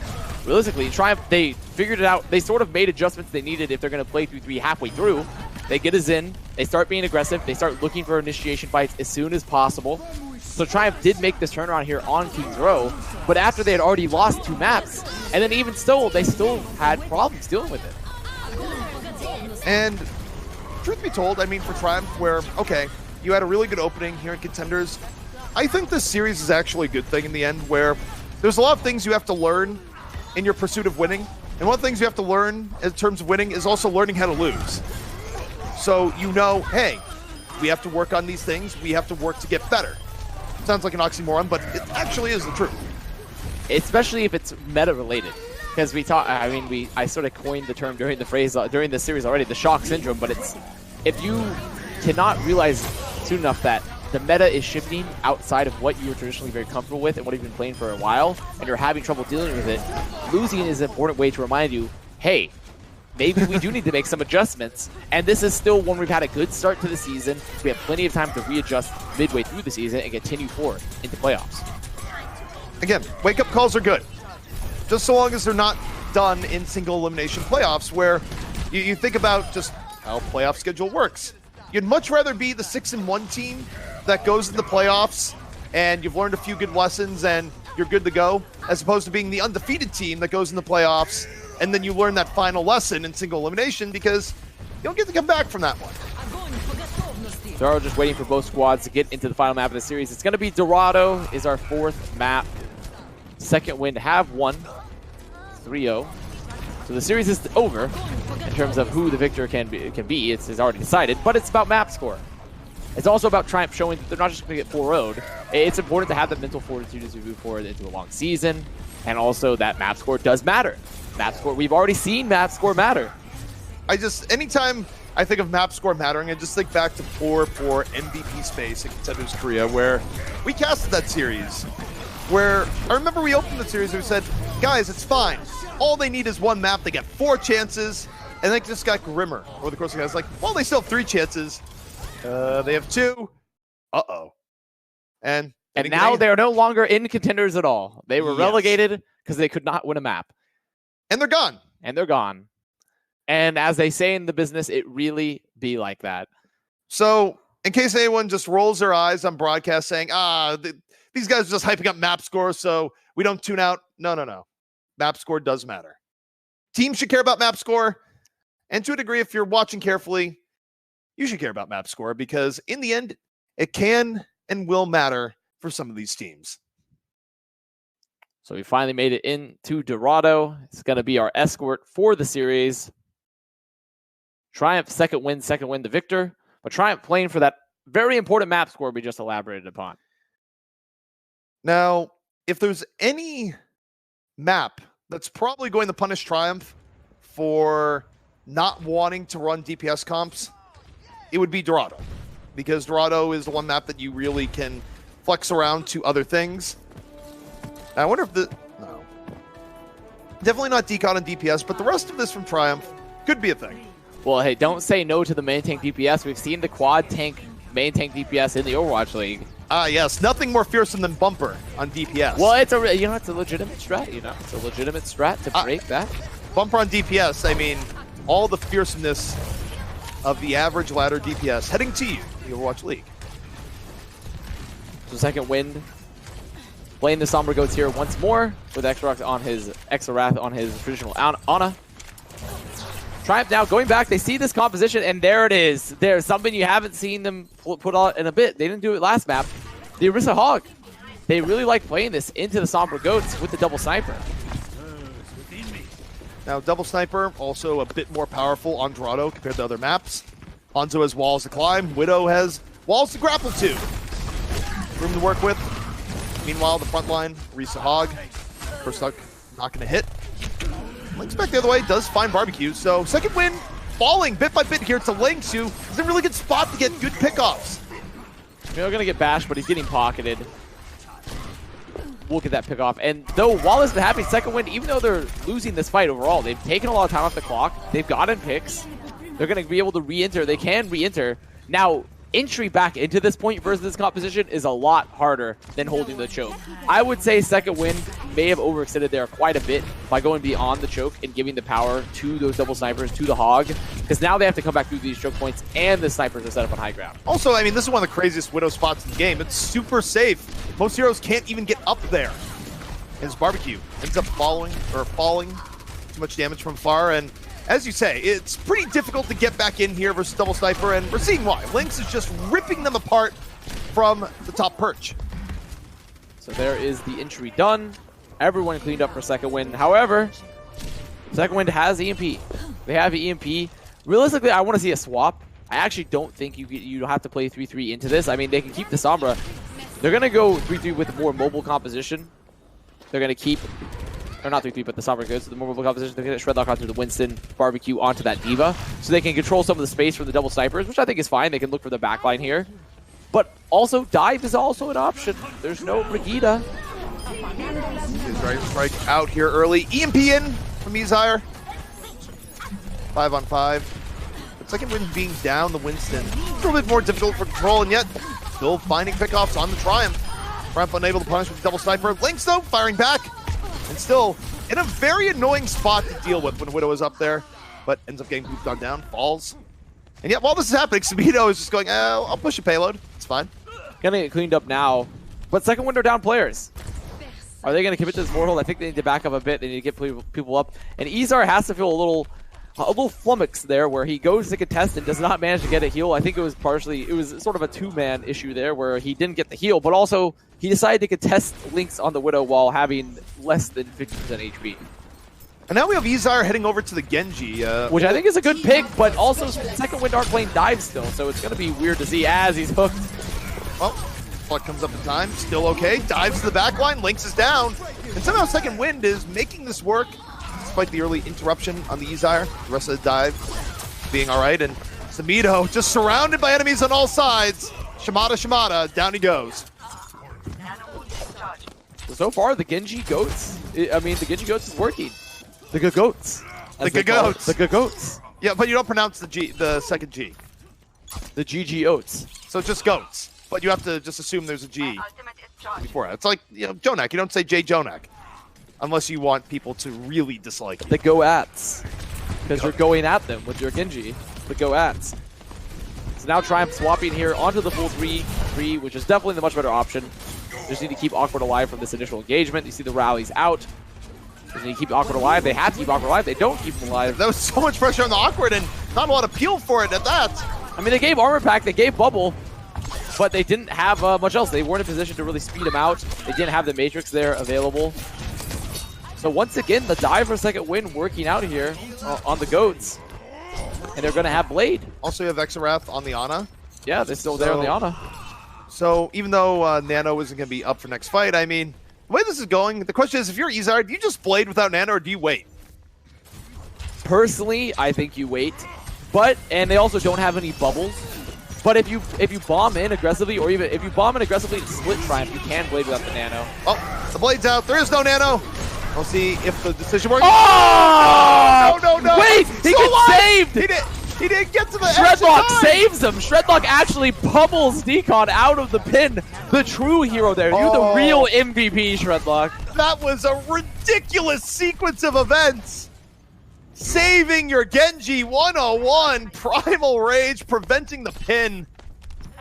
Realistically, Triumph, they figured it out. They sort of made adjustments they needed if they're going to play through 3 halfway through. They get a Xin, they start being aggressive, they start looking for initiation fights as soon as possible. So Triumph did make this turnaround here on King's Row, but after they had already lost 2 maps, and then even still, they still had problems dealing with it. And truth be told, I mean, for Triumph, where, okay, you had a really good opening here in Contenders, I think this series is actually a good thing in the end, where there's a lot of things you have to learn in your pursuit of winning, and one of the things you have to learn in terms of winning is also learning how to lose. So you know, hey, we have to work on these things, we have to work to get better. Sounds like an oxymoron, but it actually is the truth. Especially if it's meta-related. Because I sort of coined the term during the series already, the shock syndrome, but it's, if you cannot realize soon enough that the meta is shifting outside of what you were traditionally very comfortable with and what you've been playing for a while, and you're having trouble dealing with it, losing is an important way to remind you, hey, maybe we do need to make some adjustments, and this is still one we've had a good start to the season. We have plenty of time to readjust midway through the season and continue forward into playoffs. Again, wake-up calls are good, just so long as they're not done in single elimination playoffs, where you think about just how playoff schedule works. You'd much rather be the 6-1 team that goes in the playoffs and you've learned a few good lessons and you're good to go, as opposed to being the undefeated team that goes in the playoffs and then you learn that final lesson in single elimination because you don't get to come back from that one. They're just waiting for both squads to get into the final map of the series. It's going to be Dorado is our 4th map. Second Wind have won 3-0. So the series is over in terms of who the victor can be. It's already decided, but it's about map score. It's also about Triumph showing that they're not just going to get 4-0'd. It's important to have that mental fortitude as we move forward into a long season, and also that map score does matter. Map score, we've already seen map score matter. Anytime I think of map score mattering, I just think back to poor MVP space in Contenders Korea, where we casted that series. Where I remember we opened the series and we said, guys, it's fine. All they need is 1 map. They get 4 chances, and it just got grimmer over the course of the guys. Like, well, they still have 3 chances. They have 2. Uh-oh. And now they're no longer in Contenders at all. They were relegated because they could not win a map. And they're gone. And as they say in the business, it really be like that. So, in case anyone just rolls their eyes on broadcast saying, these guys are just hyping up map score, so we don't tune out. No. Map score does matter. Teams should care about map score. And to a degree, if you're watching carefully, you should care about map score because in the end, it can and will matter for some of these teams. So we finally made it into Dorado. It's going to be our escort for the series. Triumph, second win the victor. But Triumph playing for that very important map score we just elaborated upon. Now, if there's any map that's probably going to punish Triumph for not wanting to run DPS comps, it would be Dorado. Because Dorado is the one map that you really can flex around to other things. Now, I wonder if no. Definitely not decon and DPS, but the rest of this from Triumph could be a thing. Well, hey, don't say no to the main tank DPS. We've seen the quad tank main tank DPS in the Overwatch League. Yes, nothing more fearsome than Bumper on DPS. Well, it's a legitimate strat, It's a legitimate strat to break that. Bumper on DPS, I mean, all the fearsomeness of the average ladder DPS heading to you, the Overwatch League. So second wind, playing the Somber Goats here once more with Extra on his Wrath on his traditional Ana. Triumph now going back, they see this composition, and there it is. There's something you haven't seen them put out in a bit. They didn't do it last map. The Orisa Hog. They really like playing this into the Somber Goats with the double sniper. Now, double sniper, also a bit more powerful on Dorado compared to other maps. Hanzo has walls to climb. Widow has walls to grapple to. Room to work with. Meanwhile, the front line, Orisa Hog. First hook, not going to hit. Link's back the other way, does find barbecue. So, second win, falling bit by bit here to Lynx, who is in a really good spot to get good pickoffs. They're going to get bashed, but he's getting pocketed. We'll get that pick off. And though Wallace has been having second win, even though they're losing this fight overall, they've taken a lot of time off the clock. They've gotten picks. They're going to be able to re-enter. They can re-enter. Now, entry back into this point versus this composition is a lot harder than holding the choke. I would say Second Wind may have overextended there quite a bit by going beyond the choke and giving the power to those double snipers, to the Hog, because now they have to come back through these choke points and the snipers are set up on high ground. Also, I mean, this is one of the craziest Widow spots in the game. It's super safe. Most heroes can't even get up there. His barbecue ends up falling. Too much damage from far, and as you say, it's pretty difficult to get back in here versus double sniper, and we're seeing why. Lynx is just ripping them apart from the top perch. So there is the entry done. Everyone cleaned up for Second Wind. However, Second Wind has EMP. They have EMP. Realistically, I want to see a swap. I actually don't think you have to play 3-3 into this. I mean, they can keep the Sombra. They're going to go 3-3 with a more mobile composition. They're going to keep... Or not 3-3, but the Sombra good. So the more mobile composition, they're going to Shredlock onto the Winston, barbecue onto that D.Va. So they can control some of the space from the double snipers, which I think is fine. They can look for the backline here. But also, dive is also an option. There's no Brigida. Strike out here early. EMP in from Ezire. 5-on-5. But Second Wind being down the Winston. A little bit more difficult for control, and yet still finding pickoffs on the Triumph. Triumph unable to punish with the double sniper. Lynx, though, firing back. And still in a very annoying spot to deal with when Widow is up there, but ends up getting moved on down, falls. And yet, while this is happening, Sabido is just going, oh, I'll push a payload. It's fine. Gonna get cleaned up now. But Second Wind are down players. Are they gonna commit to this Warhold? I think they need to back up a bit. They need to get people up. And Ezar has to feel a little flummoxed there, where he goes to contest and does not manage to get a heal. I think it was sort of a two-man issue there, where he didn't get the heal, but also he decided to contest Lynx on the Widow while having less than 50% HP. And now we have Ezar heading over to the Genji. Which I think is a good pick, but also Second Wind aren't playing dive still, so it's going to be weird to see as he's hooked. Well, Flood comes up in time, still okay. Dives to the back line, Lynx is down. And somehow Second Wind is making this work, despite the early interruption on the Ezire. The rest of the dive being all right, and Sabido just surrounded by enemies on all sides. Shimada, down he goes. So far, the Genji Goats, the Genji Goats is working. The Goats. The Goats. The Goats. Yeah, but you don't pronounce the second G. The GG Oats. So it's just goats. But you have to just assume there's a G before it. It's like, Jonak. You don't say J Jonak. Unless you want people to really dislike you. The Goats. Because you're going at them with your Genji. The Goats. So now Triumph swapping here onto the full 3-3, which is definitely the much better option. Just need to keep Awkward alive from this initial engagement. You see the rallies out. They need to keep Awkward alive. They have to keep Awkward alive. They don't keep him alive. There was so much pressure on the Awkward and not a lot of appeal for it at that. I mean, they gave Armor Pack, they gave Bubble, but they didn't have much else. They weren't in position to really speed him out. They didn't have the Matrix there available. So once again, the dive for Second Wind working out here on the Goats. And they're going to have Blade. Also, you have Exarath on the Ana. Yeah, they're still there on the Ana. So even though Nano isn't going to be up for next fight, I mean, the way this is going, the question is, if you're Ezar, do you just Blade without Nano or do you wait? Personally, I think you wait. And they also don't have any bubbles. But if you bomb in aggressively, or even if you bomb in aggressively to split Triumph, you can Blade without the Nano. Oh, the Blade's out. There is no Nano. We'll see if the decision works. Oh! No. Wait, he gets saved! He didn't get to the Shredlock saves him. Shredlock actually bubbles Decon out of the pin. The true hero there. You're the real MVP, Shredlock. That was a ridiculous sequence of events. Saving your Genji 101. Primal Rage preventing the pin.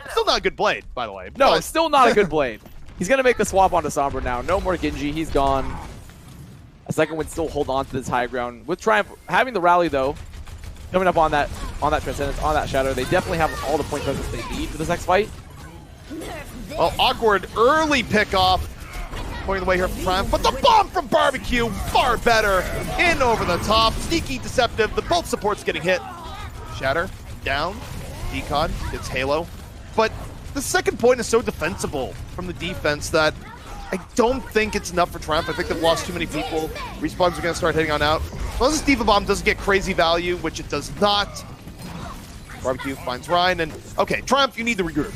Still not a good Blade, by the way. No, it's still not a good Blade. He's going to make the swap onto Sombra now. No more Genji. He's gone. A Second Wind still hold on to this high ground. With Triumph having the rally, though, coming up on that Transcendence, on that Shadow, they definitely have all the point presence they need for this next fight. Well, Awkward early pickoff. Pointing the way here from Triumph, but the bomb from Barbecue, far better. In over the top, sneaky, deceptive, the both supports getting hit. Shatter, down, Decon gets Halo. But the second point is so defensible from the defense that I don't think it's enough for Triumph. I think they've lost too many people. Respawns are going to start heading on out. As long as this D.Va Bomb doesn't get crazy value, which it does not. Barbecue finds Ryan, and okay, Triumph, you need to regroup.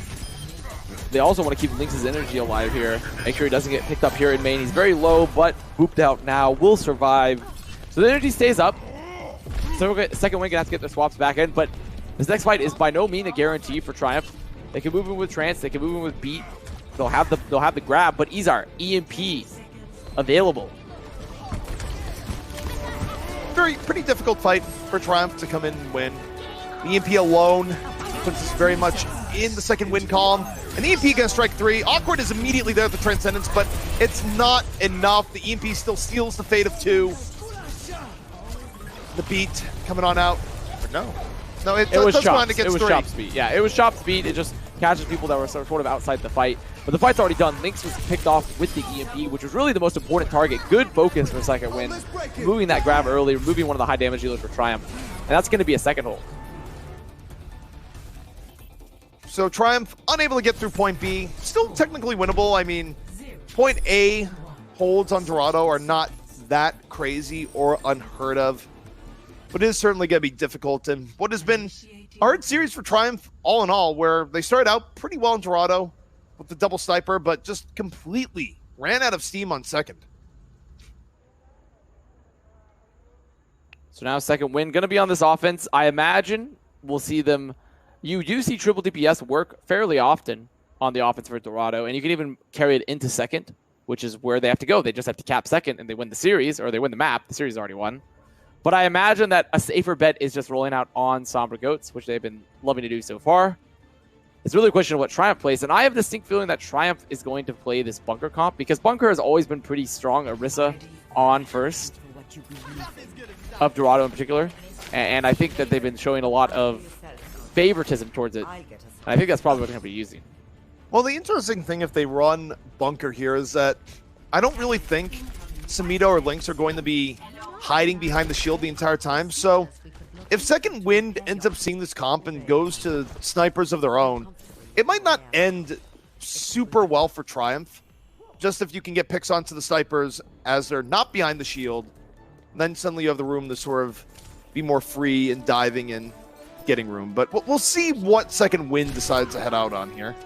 They also want to keep Lynx's energy alive here. Make sure he doesn't get picked up here in main. He's very low, but booped out now. Will survive. So the energy stays up. So Second Wind going to have to get their swaps back in, but this next fight is by no means a guarantee for Triumph. They can move in with Trance. They can move in with Beat. They'll have the grab, but Izar, EMP available. Pretty difficult fight for Triumph to come in and win. The EMP alone puts us very much in the second win column. And the EMP against strike 3. Awkward is immediately there with the Transcendence, but it's not enough. The EMP still steals the fate of 2. The Beat coming on out. Or no. No, it was Chops. It was Chops Beat. Yeah, it was Chops Beat. It just catches people that were sort of outside the fight. But the fight's already done. Lynx was picked off with the EMP, which was really the most important target. Good focus for a second win. Moving that grab early, removing one of the high damage dealers for Triumph. And that's going to be a second hold. So Triumph unable to get through point B. Still technically winnable. I mean, point A holds on Dorado are not that crazy or unheard of. But it is certainly going to be difficult. And what has been a hard series for Triumph all in all, where they started out pretty well in Dorado with the double sniper, but just completely ran out of steam on second. So now second win, going to be on this offense. I imagine we'll see them. You do see triple DPS work fairly often on the offense for Dorado, and you can even carry it into second, which is where they have to go. They just have to cap second, and they win the series, or they win the map. The series is already won. But I imagine that a safer bet is just rolling out on Sombra Goats, which they've been loving to do so far. It's really a question of what Triumph plays, and I have a distinct feeling that Triumph is going to play this Bunker comp, because Bunker has always been pretty strong. Orisa on first, of Dorado in particular, and I think that they've been showing a lot of favoritism towards it, and I think that's probably what they're going to be using. Well, the interesting thing if they run Bunker here is that I don't really think Samido or Lynx are going to be hiding behind the shield the entire time, so if Second Wind ends up seeing this comp and goes to snipers of their own, it might not end super well for Triumph. Just if you can get picks onto the snipers as they're not behind the shield, then suddenly you have the room to sort of be more free and diving and getting room. But we'll see what Second Wind decides to head out on here.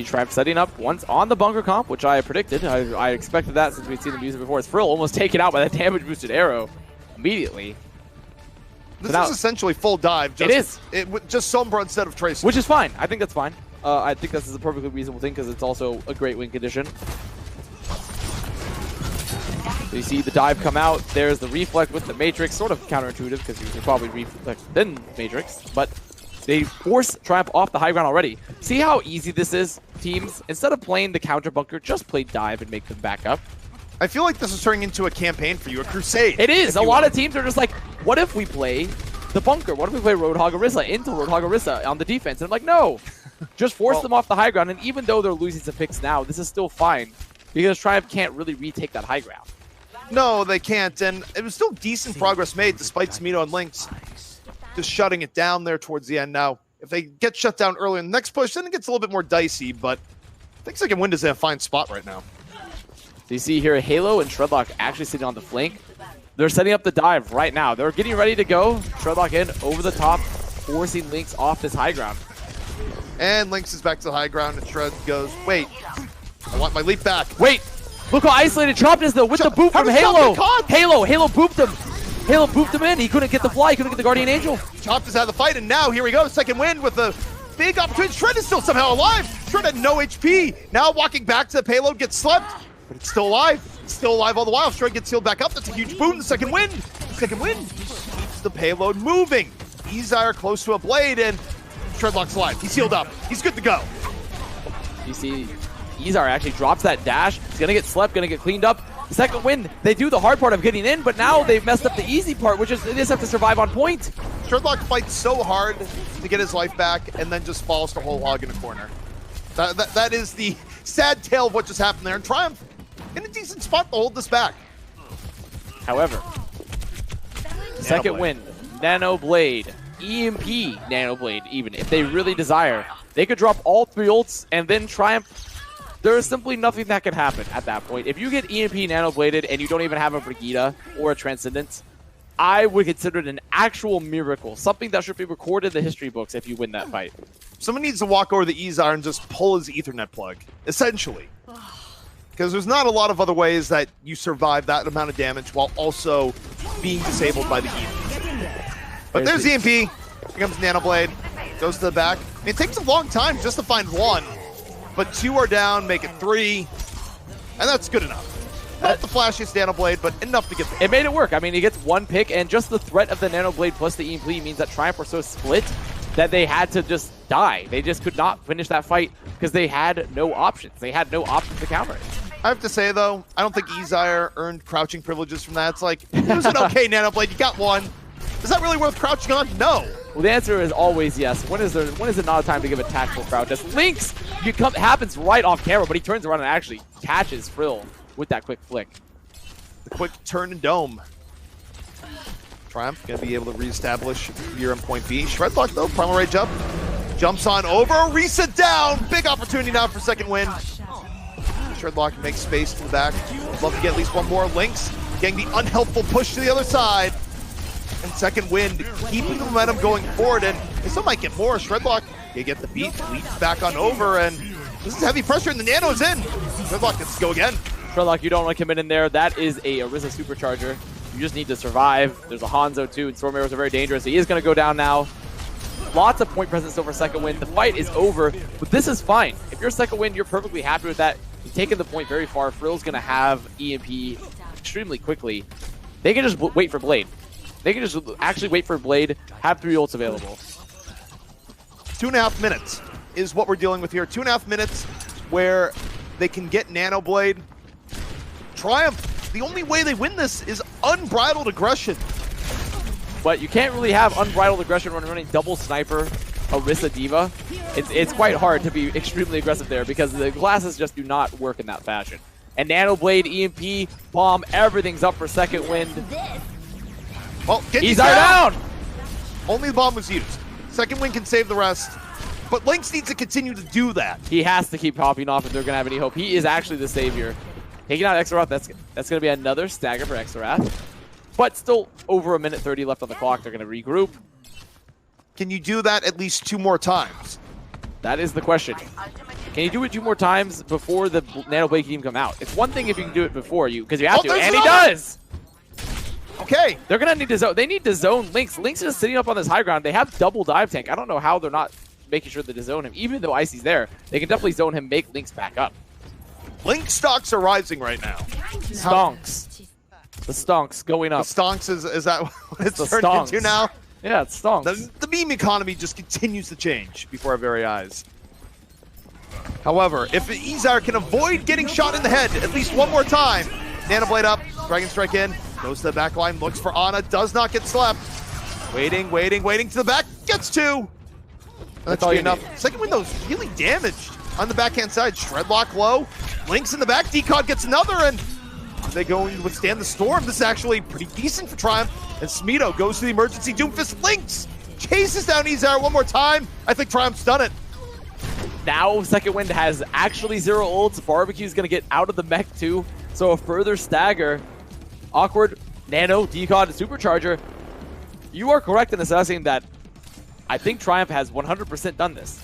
Triumph setting up once on the Bunker comp, which I predicted. I expected that since we'd seen them use it before. It's Frill almost taken out by that damage boosted arrow immediately. This is essentially full dive. Just, it is. Just Sombra instead of Tracer. Which is fine. I think that's fine. I think this is a perfectly reasonable thing because it's also a great win condition. So you see the dive come out. There's the reflect with the Matrix. Sort of counterintuitive because you can probably reflect then Matrix. But they force Triumph off the high ground already. See how easy this is, teams? Instead of playing the counter bunker, just play dive and make them back up. I feel like this is turning into a campaign for you, a crusade. It is. A lot of teams are just like, what if we play the bunker? What if we play Roadhog Orisa into Roadhog Orisa on the defense? And I'm like, no. Just force them off the high ground. And even though they're losing some picks now, this is still fine. Because Triumph can't really retake that high ground. No, they can't. And it was still decent progress made despite Samido and Lynx just shutting it down there towards the end. Now, if they get shut down early in the next push, then it gets a little bit more dicey, but I think Second Wind is in a fine spot right now. So you see here, Halo and Shredlock actually sitting on the flank. They're setting up the dive right now. They're getting ready to go. Shredlock in, over the top, forcing Lynx off this high ground. And Lynx is back to the high ground, and Shred goes, wait, I want my leap back. Wait, look how isolated Chop is though with the boop from Halo. Halo booped him. Halo booped him in. He couldn't get the fly. He couldn't get the Guardian Angel. Chopped is out of the fight, and now here we go. Second Wind with a big opportunity. Shred is still somehow alive. Shred had no HP. Now walking back to the payload, gets slept, but it's still alive. It's still alive all the while. Shred gets healed back up. That's a huge boon. Second Wind. Second Wind keeps the payload moving. Izar close to a blade, and Shredlock's alive. He's healed up. He's good to go. You see, Izar actually drops that dash. He's going to get slept, going to get cleaned up. Second Wind, they do the hard part of getting in, but now they've messed up the easy part, which is they just have to survive on point. Shredlock fights so hard to get his life back and then just falls to whole hog in a corner. That is the sad tale of what just happened there. And Triumph in a decent spot to hold this back. However, Second Wind, Nano Blade, EMP Nano Blade, even if they really desire, they could drop all 3 ults and then Triumph. There is simply nothing that can happen at that point. If you get EMP nano-bladed and you don't even have a Brigida or a Transcendence, I would consider it an actual miracle. Something that should be recorded in the history books if you win that fight. Someone needs to walk over the Izar and just pull his Ethernet plug, essentially. Because there's not a lot of other ways that you survive that amount of damage while also being disabled by the EMP. But there's EMP. Here comes Nano Blade. Goes to the back. It takes a long time just to find one, but 2 are down, make it 3, and that's good enough. Not the flashiest Nano Blade, but enough to get there. It made it work. I mean, he gets 1 pick, and just the threat of the Nano Blade plus the EMP means that Triumph were so split that they had to just die. They just could not finish that fight because they had no options. They had no options to counter it. I have to say, though, I don't think Ezire earned crouching privileges from that. It's like, it was an okay Nano Blade. You got 1. Is that really worth crouching on? No. Well, the answer is always yes. When is it not a time to give a tactical crouch? As Lynx happens right off camera, but he turns around and actually catches Frill with that quick flick. The quick turn and dome. Triumph going to be able to reestablish here on point B. Shredlock, though, primal rage up. Jumps on over, reset down. Big opportunity now for second win. Shredlock makes space to the back. Love to get at least one more. Lynx getting the unhelpful push to the other side. And second wind, keeping the momentum going forward, and they still might get more. Shredlock, you get the beat, leaps back on over, and this is heavy pressure, and the Nano's in. Shredlock gets to go again. Shredlock, you don't want to commit in there. That is a Orisa supercharger. You just need to survive. There's a Hanzo too, and Storm Arrows are very dangerous. He is going to go down now. Lots of point presence over second wind. The fight is over, but this is fine. If you're second wind, you're perfectly happy with that. You've taken the point very far. Frill's going to have EMP extremely quickly. They can just wait for Blade. They can just actually wait for Blade, have 3 ults available. 2.5 minutes is what we're dealing with here. 2.5 minutes where they can get Nano Blade. Triumph, the only way they win this is unbridled aggression. But you can't really have unbridled aggression when running double sniper Orisa Diva. It's quite hard to be extremely aggressive there because the classes just do not work in that fashion. And Nano Blade, EMP, bomb, everything's up for second wind. Well, he's down! Only the bomb was used. Second wind can save the rest. But Lynx needs to continue to do that. He has to keep popping off if they're going to have any hope. He is actually the savior. Taking out Exarath, that's going to be another stagger for Exarath. But still over 1:30 left on the clock. They're going to regroup. Can you do that at least 2 more times? That is the question. Can you do it 2 more times before the Nano Blade can even come out? It's one thing if you can do it before you, because you have to, and he does! Okay. They're going to need to zone. They need to zone Lynx. Lynx is sitting up on this high ground. They have double dive tank. I don't know how they're not making sure that they zone him. Even though Icy's there, they can definitely zone him, make Lynx back up. Lynx stocks are rising right now. Stonks. The stonks going up. The stonks, is that what it's turned stonks. into now? Yeah, it's stonks. The meme economy just continues to change before our very eyes. However, if Ezire can avoid getting shot in the head at least one more time, Nano Blade up, Dragon Strike in, goes to the back line, looks for Ana, does not get slept. Waiting to the back, gets 2. That should be enough. Second window's really damaged on the backhand side. Shredlock low, Lynx in the back, Decod gets another, and are they going to withstand the storm? This is actually pretty decent for Triumph. And Smeeto goes to the emergency Doomfist. Lynx chases down Ezire one more time. I think Triumph's done it. Now second wind has actually 0 ults. Barbecue's going to get out of the mech too. So a further stagger. Awkward, Nano, Decod, Supercharger. You are correct in assessing that I think Triumph has 100% done this.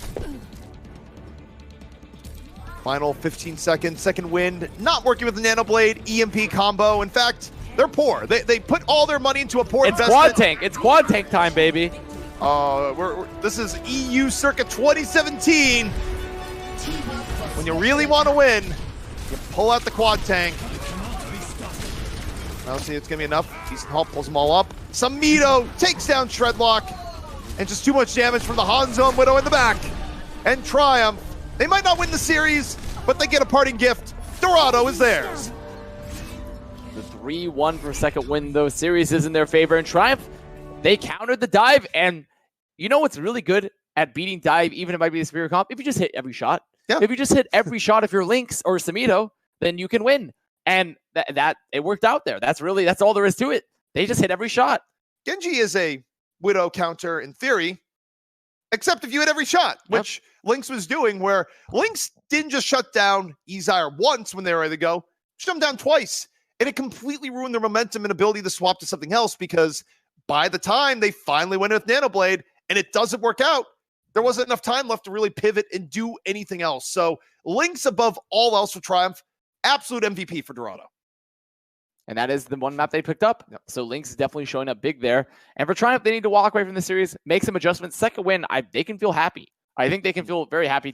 Final 15 seconds, second wind, not working with the Nano Blade, EMP combo. In fact, they're poor. They put all their money into a poor investment. Quad tank. It's quad tank time, baby. This is EU circa 2017. When you really want to win, you pull out the quad tank. I don't see it's going to be enough. Decent help, pulls them all up. Samido takes down Shredlock. And just too much damage from the Hanzo and Widow in the back. And Triumph. They might not win the series, but they get a parting gift. Dorado is theirs. The 3-1 for second win, though. Series is in their favor. And Triumph, they countered the dive. And you know what's really good at beating dive, even if it might be a superior comp? If you just hit every shot. Yeah. If you just hit every shot, if you're Lynx or Samido, then you can win. And that it worked out there. That's all there is to it. They just hit every shot. Genji is a Widow counter in theory, except if you hit every shot, which Lynx was doing, where Lynx didn't just shut down Ezire once when they were ready to go, shut them down twice. And it completely ruined their momentum and ability to swap to something else, because by the time they finally went with Nano Blade and it doesn't work out, there wasn't enough time left to really pivot and do anything else. So Lynx above all else for Triumph, absolute MVP for Dorado. And that is the one map they picked up. Yep. So Lynx is definitely showing up big there. And for Triumph, they need to walk away from the series, make some adjustments. Second win, they can feel happy. I think they can feel very happy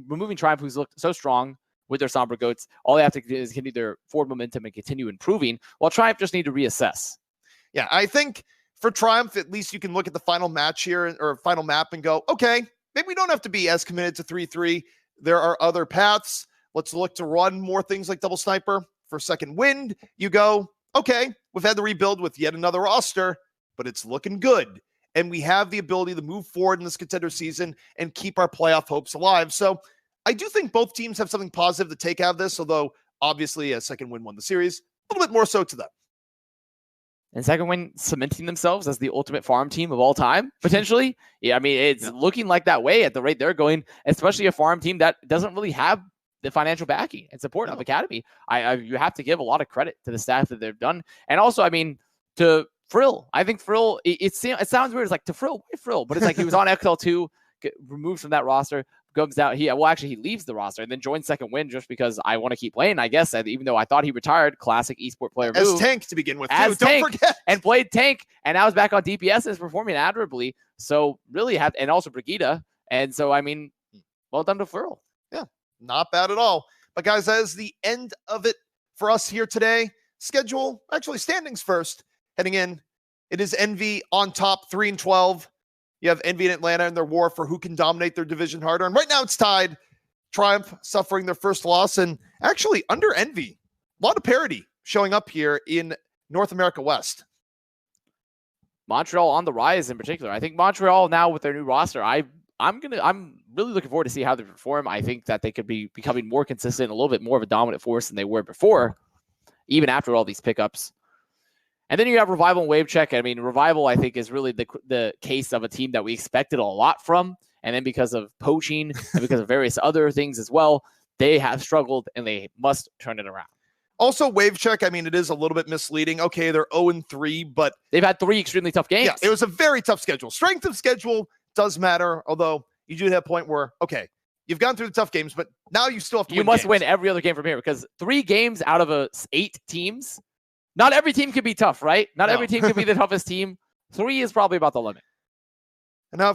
removing Triumph, who's looked so strong with their Somber Goats. All they have to do is continue their forward momentum and continue improving, while Triumph just need to reassess. Yeah, I think for Triumph, at least you can look at the final match here, or final map, and go, okay, maybe we don't have to be as committed to 3-3. There are other paths. Let's look to run more things like Double Sniper. For Second Wind, you go, okay, we've had to rebuild with yet another roster, but it's looking good. And we have the ability to move forward in this contender season and keep our playoff hopes alive. So I do think both teams have something positive to take out of this, although obviously Second Wind won the series, a little bit more so to them. And Second Wind cementing themselves as the ultimate farm team of all time, potentially. Yeah, I mean, it's looking like that way at the rate they're going, especially a farm team that doesn't really have the financial backing and support of Academy. You have to give a lot of credit to the staff that they've done. And also, I mean, to Frill, I think Frill, it sounds weird. It's like, to Frill, why Frill? But it's like he was on XL2, removed from that roster, comes out. He leaves the roster and then joins Second Wind just because I want to keep playing, I guess. And even though I thought he retired, classic esport player move. As Tank to begin with, as too. Tank, Don't forget. And played Tank, and now he's back on DPS and is performing admirably. So really and also Brigida. And so, I mean, well done to Frill. Yeah, not bad at all. But guys, that is the end of it for us here today. Standings first. Heading in, it is Envy on top, 3-12. You have Envy and Atlanta in their war for who can dominate their division harder. And right now it's tied. Triumph suffering their first loss. And actually, under Envy, a lot of parity showing up here in North America West. Montreal on the rise in particular. I think Montreal now with their new roster, I'm really looking forward to see how they perform. I think that they could be becoming more consistent, a little bit more of a dominant force than they were before, even after all these pickups. And then you have Revival and Wave Check. I mean, Revival, I think, is really the case of a team that we expected a lot from. And then because of poaching and because of various other things as well, they have struggled and they must turn it around. Also, Wave Check, I mean, it is a little bit misleading. Okay, they're 0-3, but they've had 3 extremely tough games. Yeah, it was a very tough schedule. Strength of schedule does matter, although you do have a point where, okay, you've gone through the tough games, but now you still have to win. You must games. win every other game from here, because 3 games out of 8 teams, not every team can be tough, right? Not every team can be the toughest team. 3 is probably about the limit.